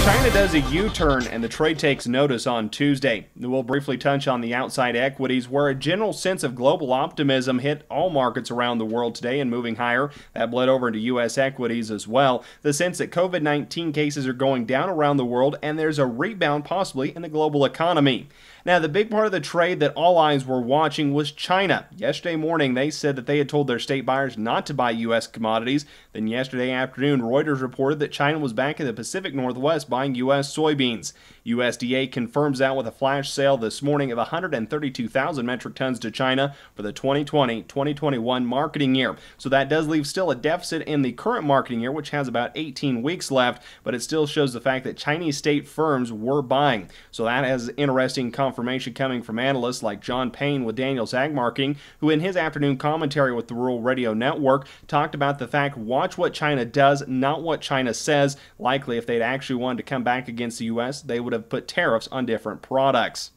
China does a U-turn and the trade takes notice on Tuesday. We'll briefly touch on the outside equities, where a general sense of global optimism hit all markets around the world today and moving higher. That bled over into U.S. equities as well. The sense that COVID-19 cases are going down around the world and there's a rebound possibly in the global economy. Now, the big part of the trade that all eyes were watching was China. Yesterday morning, they said that they had told their state buyers not to buy U.S. commodities. Then yesterday afternoon, Reuters reported that China was back in the Pacific Northwest buying U.S. soybeans. USDA confirms that with a flash sale this morning of 132,000 metric tons to China for the 2020-2021 marketing year. So that does leave still a deficit in the current marketing year, which has about 18 weeks left, but it still shows the fact that Chinese state firms were buying. So that has interesting confirmation coming from analysts like John Payne with Daniels Ag Marketing, who in his afternoon commentary with the Rural Radio Network talked about the fact, watch what China does, not what China says. Likely if they'd actually wanted to come back against the U.S., they would have put tariffs on different products.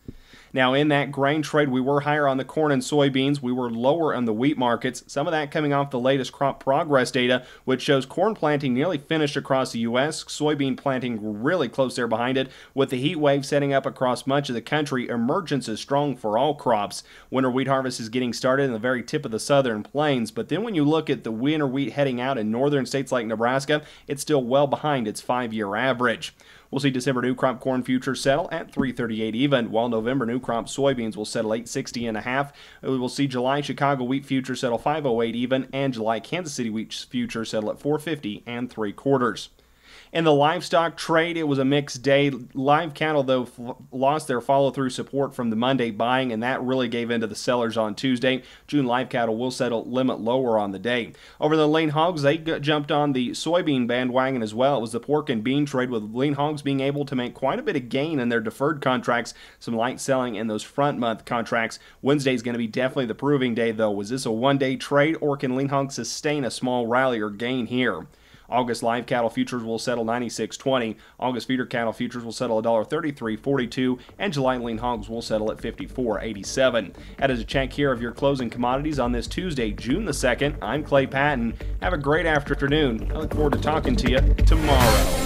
Now, in that grain trade, we were higher on the corn and soybeans. We were lower on the wheat markets. Some of that coming off the latest crop progress data, which shows corn planting nearly finished across the U.S., soybean planting really close there behind it. With the heat wave setting up across much of the country, emergence is strong for all crops. Winter wheat harvest is getting started in the very tip of the southern plains, but then when you look at the winter wheat heading out in northern states like Nebraska, it's still well behind its 5-year average. We'll see December new crop corn futures settle at $3.38 even, while November new crop soybeans will settle $8.60.5. We will see July Chicago wheat futures settle $5.08 even, and July Kansas City wheat futures settle at $4.50 3/4. In the livestock trade, it was a mixed day. Live cattle, though, lost their follow-through support from the Monday buying, and that really gave in to the sellers on Tuesday. June live cattle will settle limit lower on the day. Over the lean hogs, they jumped on the soybean bandwagon as well. It was the pork and bean trade, with lean hogs being able to make quite a bit of gain in their deferred contracts. Some light selling in those front month contracts. Wednesday is going to be definitely the proving day, though. Was this a one-day trade, or can lean hogs sustain a small rally or gain here? August live cattle futures will settle $96.20. August feeder cattle futures will settle $1.3342, and July lean hogs will settle at $54.87. That is a check here of your closing commodities on this Tuesday, June the 2nd. I'm Clay Patton. Have a great afternoon. I look forward to talking to you tomorrow.